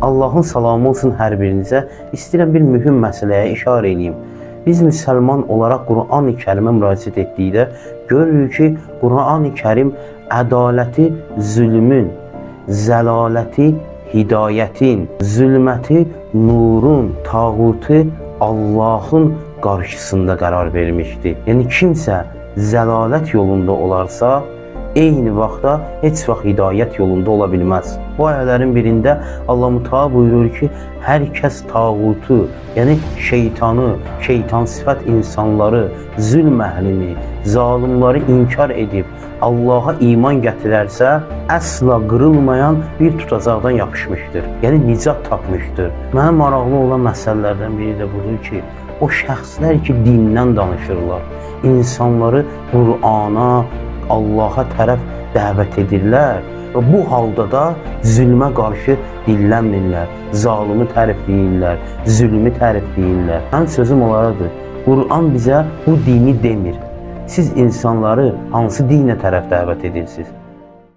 Allahın salamı olsun hər birinizə. İstəyirəm bir mühüm məsələyə işarə edeyim. Biz müsəlman olaraq Qur'an-ı Kərimə müraciət etdikdə görürük ki, Qur'an-ı Kərim ədaləti zülmün, zəlaləti hidayətin, zülməti nurun, tağutu Allahın qarşısında qərar vermişdir. Yəni kimsə zəlalət yolunda olarsa, eyni vaxtda heç vaxt hidayət yolunda ola bilməz. Bu ayələrin birində Allah Müteala buyurur ki, hər kəs tağutu, yəni şeytanı, şeytan sifət insanları, zülm əhlini, zalimləri inkar edib Allaha iman gətirərsə, əsla qırılmayan bir tutacaqdan yapışmışdır. Yəni nicat tapmışdır. Mənə maraqlı olan məsələlərdən biri də budur ki, o şəxslər ki, dindən danışırlar, insanları Qur'ana, Allaha tərəf dəvət edirlər və bu halda da zülmə qarşı dillənmirlər, zalimi tərifləyirlər, zülmü tərifləyirlər. Mənim sözüm onlardır, Qur'an bizə bu dini demir. Siz insanları hansı dinə tərəf dəvət edirsiniz?